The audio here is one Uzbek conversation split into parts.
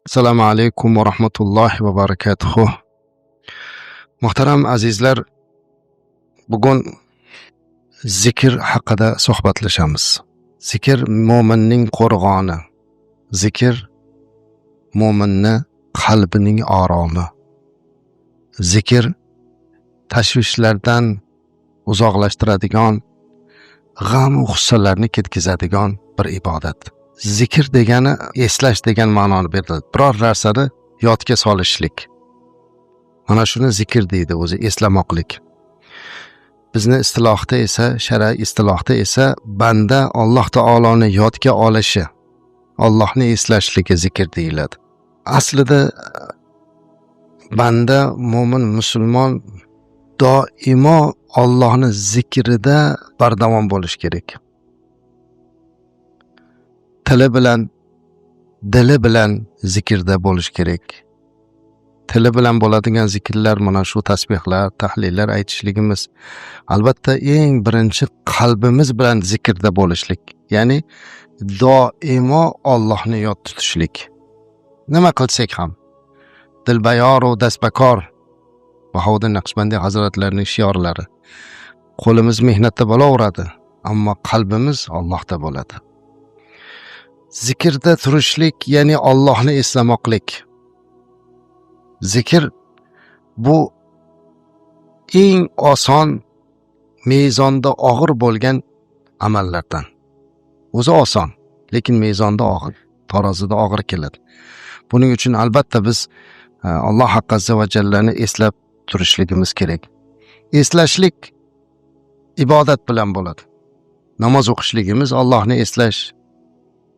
Assalomu alaykum va rahmatullohi va barakatuh. Muhtaram azizlar, bugun zikr haqida suhbatlashamiz. Zikr mo'minning qo'rg'oni. Zikr mo'minni qalbining oromi. Zikr tashvishlardan uzoqlashtiradigan, g'am va g'ussalarni ketkazadigan bir ibodat. Zikr degani eslash degan ma'noni beradi. Biror narsani yodga solishlik. Mana shuni zikr deydi, o'zi eslamoqlik. Bizni istilohda esa, shar'iy istilohda esa banda Alloh taoloni yodga olishi, Allohni eslashligi zikr deyiladi. Aslida banda, mo'min, musulmon doimo Allohni zikrida bardavom bo'lish kerak. Tili bilan, dili bilan zikrda bo'lish kerak. Tili bilan bo'ladigan zikrlar mana shu tasbihlar, tahlillar aytishligimiz. Albatta eng birinchi qalbimiz bilan zikrda bo'lishlik. Ya'ni doimo Allohni yod tutishlik. Nima qilsak ham dilbayor va dasbakor Bahodir Naqshbandiy hazratlarining shiorlari. Qo'limiz mehnatda bo'laveradi, ammo qalbimiz Allohda bo'ladi. Zikrda turishlik, ya'ni Allohni eslamoqlik. Zikr bu eng oson, mezonda og'ir bo'lgan amallardan. O'zi oson, lekin mezonda og'ir, tarozida og'ir keladi. Buning uchun albatta biz Alloh azza va jallani eslab turishligimiz kerak. Eslashlik ibodat bilan bo'ladi. Namoz o'qishligimiz Allohni eslash,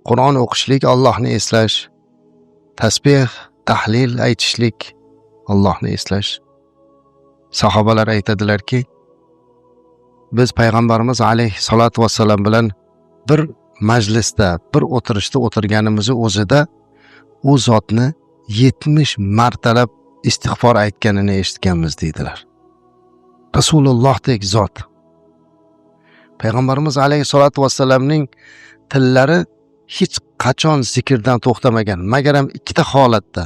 Qur'on o'qishlik Allohni eslash, tasbih, tahlil aytishlik Allohni eslash. Sahobalar aytadilarki, biz payg'ambarimiz alayhissalatu vassalam bilan bir majlisda, bir o'tirishda o'tirganimizni o'zida u zotni 70 martalab istig'for aytganini eshitganmiz deydilar. Rasulullоhdek zot. Payg'ambarimiz alayhissalatu vassalamning tillari hech qachon zikrdan to'xtamagan, magaram ikkita holatda,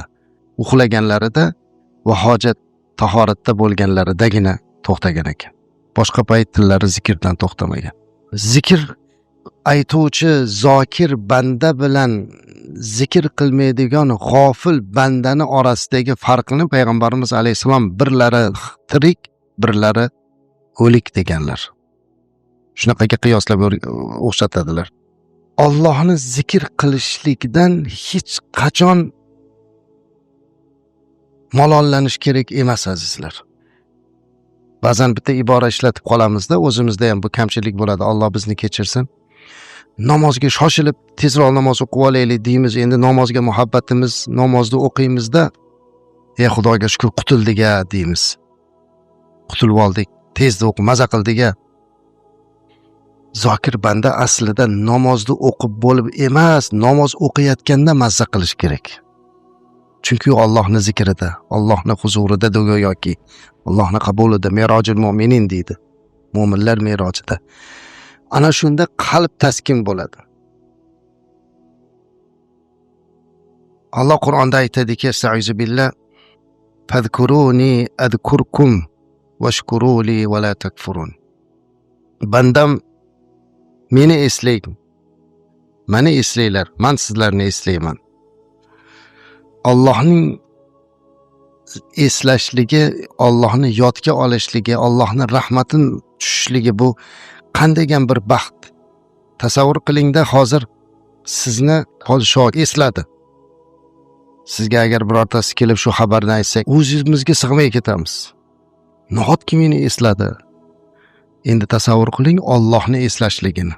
uxlaganlarida va hojat tahoratda bo'lganlaridagina to'xtagan ekan. Boshqa payt tillari zikrdan to'xtamagan. Zikr aytuvchi zokir banda bilan zikr qilmaydigan g'ofil bandani orasidagi farqni payg'ambarimiz alayhisalom birlari tirik, birlari o'lik deganlar. Shunaqaga qiyoslab o'xshatadilar. Allohni zikr qilishlikdan hech qachon malollanish kerak emas azizlar. Ba'zan bitta ibora ishlatib qolamizda, o'zimizda ham bu kamchilik bo'ladi. Alloh bizni kechirsin. Namozga shoshilib tezroq namoz o'qib olaylik deymiz. Endi namozga muhabbatimiz, namozni o'qiymizda, ey Xudoga shukr qutuldik-a deymiz. Qutulib oldik, tezda o'qib maza qildik-a. Zokir banda aslida namozni o'qib bo'lib emas, namoz o'qiyotganda mazza qilish kerak. Chunki u Allohning zikrida, Allohning huzurida yoki Allohning qabulida, merojul mu'minin deydi. Mu'minlar merojida. Ana shunda qalb taskin bo'ladi. Alloh Qur'onda aytadiki, "Estaizu billah, fazkuruni adkurkum washkuruli va la takfurun." Bandam meni eslang, meni eslanglar, men sizlarni eslayman. Allohning eslashligi, Allohni yodga olishligi, Allohning rahmatin tushishligi bu qandaygan bir baxt. Tasavvur qilingda, hozir sizni podshoh esladi. Sizga agar birortasi kelib shu xabarni aytsak, o'zimizga sig'may ketamiz. Nahotki meni esladi. Endi tasavvur qiling Allohni eslashligini.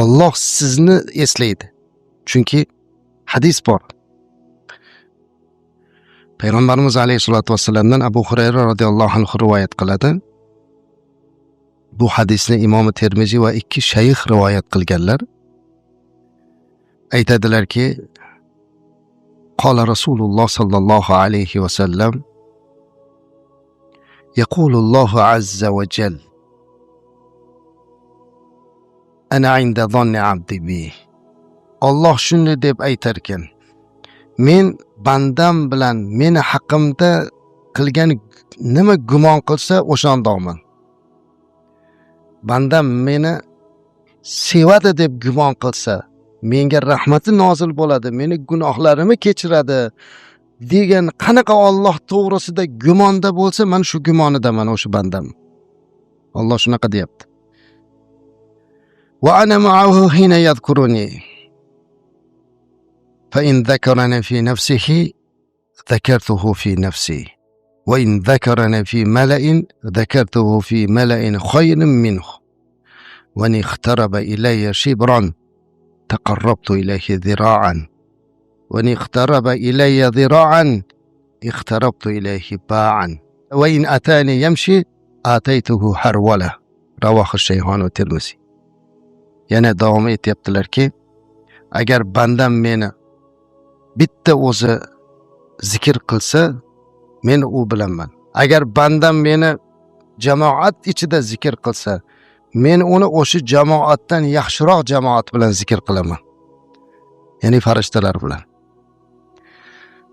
Alloh sizni eslaydi. Chunki hadis bor. Payg'ambarimiz alayhisolatu vassalamdan Abu Hurayra radhiyallohu anhu rivoyat qiladi. Bu hadisni Imom Termiziy va ikki shayx rivoyat qilganlar. Aytadilarki, qala Rasululloh sallallohu alayhi va sallam, yaqulullohu azza va jal, ana inda zonni abdi bi. Alloh shunday deb aytar ekan, men bandam bilan meni haqqimda qilgan nima gumon qilsa o'shandoqman. Bandam meni sevadi deb gumon qilsa, menga rahmati nozil bo'ladi, meni gunohlarimni kechiradi degan qanaqa Alloh to'g'risida gumonda bo'lsa, men shu gumonidaman o'sha bandam. Alloh shunaqa deyapti. Wa ana ma'ahu hina yadhkuruni fa in dhakarani fi nafsihi dhakartuhu fi nafsi wa in dhakarani fi mala'in dhakartuhu fi mala'in khayrin minhu wa in ikhtaraba ilayya shibran taqarrabtu ilayhi dhira'an wa in ikhtaraba ilayya dhira'an ikhtarabtu ilayhi ba'an wa in atani yamshi ataytuhu harwala. Rawahu Shayxon va Tirmizi. Yana davom etyaptilarki, agar bandam meni bitta o'zi zikr qilsa, men u bilanman. Agar bandam meni jamoat ichida zikr qilsa, men uni o'sha jamoatdan yaxshiroq jamoat bilan zikr qilaman. Ya'ni farishtalar bilan.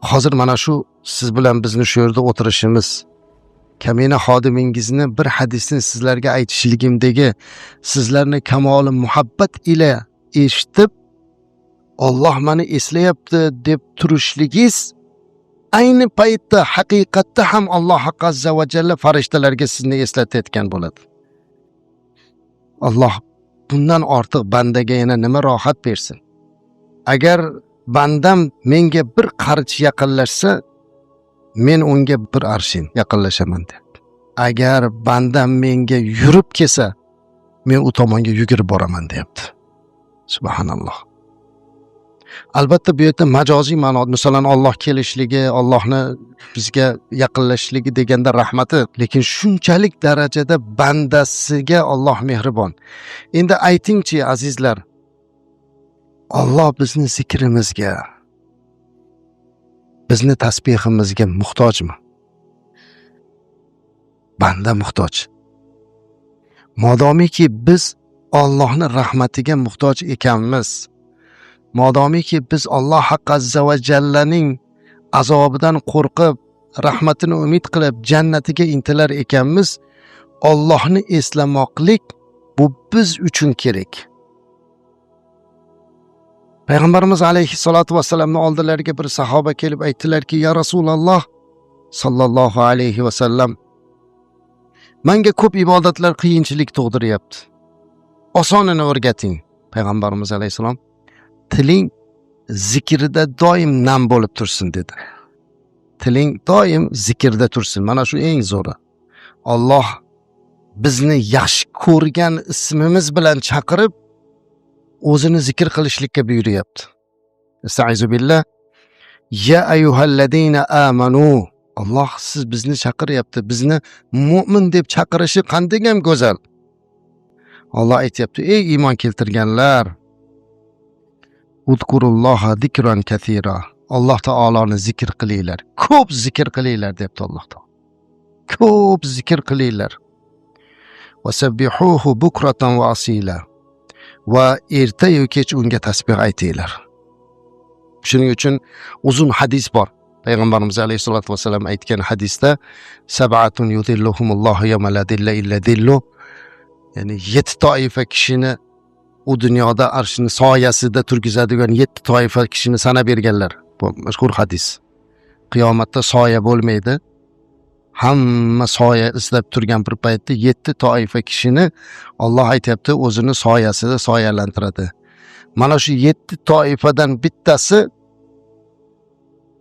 Hozir mana shu siz bilan bizni shu yerda o'tirishimiz, kamina xodimingizni bir hadisni sizlarga aytishligimdagi sizlarni kamoli muhabbat ila eshitib, Alloh meni eslayapti deb turishligingiz ayni paytda haqiqatda ham Alloh azza va jalla farishtalarga sizni eslatayotgan bo'ladi. Alloh bundan ortiq bandaga yana nima rohat bersin? Agar bandam menga bir qarich yaqinlashsa, men unga bir arshin yaqinlashaman debdi. Agar bandam menga yurib kelsa, men u tomonga yugurib boraman debdi. Subhanalloh. Albatta bu yerda majoziy ma'noda, masalan Alloh kelishligi, Allohni bizga yaqinlashligi deganda rahmati, lekin shunchalik darajada bandasiga Alloh mehribon. Endi aytingchi azizlar, Alloh bizni zikrimizga, bizni tasbihimizga muhtojmi? Banda muhtoj. Modomiki biz Allohning rahmatiga muhtoj ekanmiz, modomiki biz Alloh azza va jallaning azobidan qo'rqib, rahmatini umid qilib, jannatiga intilar ekanmiz, Allohni eslamoqlik bu biz uchun kerak. Payg'ambarimiz alayhissalatu vassalamning oldilariga bir sahoba kelib aytdilarki, ya Rasululloh sallallohu alayhi vasallam, menga ko'p ibodatlar qiyinchilik tug'diryapti. Osonini o'rgating. Payg'ambarimiz alayhissalom, tiling zikrida doim nam bo'lib tursin dedi. Tiling doim zikrda tursin. Mana shu eng zo'ri. Alloh bizni yaxshi ko'rgan ismimiz bilan chaqirib, o'zini zikr qilishlikka buyuryapti. Estaizu billah. Ya ayyuhallazina amanu. Alloh siz bizni chaqiryapti. Bizni mu'min deb chaqirishi qanday ham go'zal. Alloh aytayapti, ey iymon keltirganlar, udkurulloha zikran kathira. Alloh taoloni zikr qilinglar. Ko'p zikr qilinglar debdi Alloh taolo. Ko'p zikr qilinglar. Wasabbihuhu bukratan wa asila. Va erta-yu kech unga tasbih aytinglar. Shuning uchun uzun hadis bor. Payg'ambarimiz alayhisolatu vasallam aytgan hadisda sab'atun yudilluhumullohu yawma la dilla illa dillu. Ya'ni 7 toifa kishini u dunyoda arshning soyasida turgizadigan 7 toifa kishini sanab berganlar. Bu mashhur hadis. Qiyomatda soya bo'lmaydi. Hamma soya izlab turgan bir paytda 7 toifa kishini Alloh aytayapti, o'zini soyasida soyalantiradi. Mana shu 7 toifadan bittasi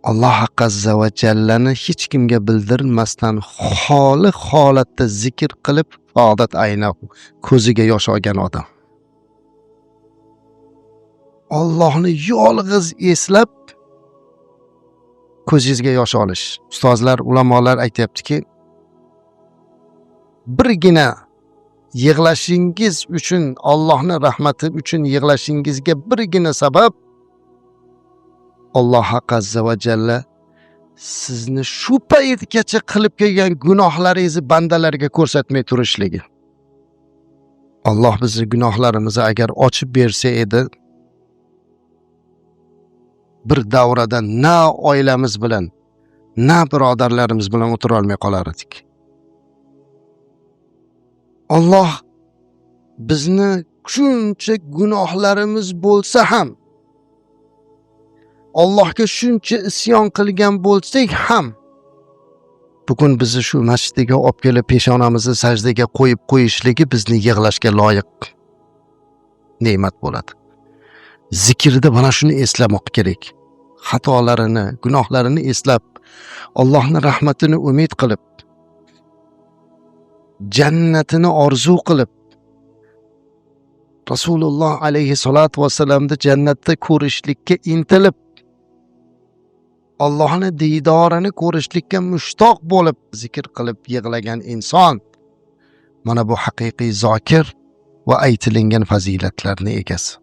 Alloh azza va jallani hech kimga bildirmasdan xoli holatda zikr qilib, odat ayna ko'ziga yosh olgan odam. Allohni yolg'iz eslab ko'zingizga yosh olish. Ustozlar, ulamolar aytayaptiki, birgina yig'lashingiz uchun, Allohning rahmati uchun yig'lashingizga birgina sabab Alloh azza va jalla sizni shu paytgacha qilib kelgan gunohlaringizni bandalarga ko'rsatmay turishligi. Alloh bizni gunohlarimizni agar ochib bersa edi, bir davrada na oilamiz bilan, na birodarlarimiz bilan o'tira olmay qolar edik. Alloh bizni shuncha gunohlarimiz bo'lsa ham, Allohga shuncha isyon qilgan bo'lsak ham, bugun bizni shu masjidga olib kelib peshonamizni sajdaga qo'yib qo'yishligi bizni yig'lashga loyiq ne'mat bo'ladi. Zikrda mana shuni eslamoq kerak. Xatolarini, gunohlarini eslab, Allohning rahmatini umid qilib, jannatini orzu qilib, Rasululloh alayhi salatu vasallamni jannatda ko'rishlikka intilib, Allohning diydorini ko'rishlikka mushtoq bo'lib zikr qilib yig'lagan inson mana bu haqiqiy zokir va aytilingan fazilatlarning egasi.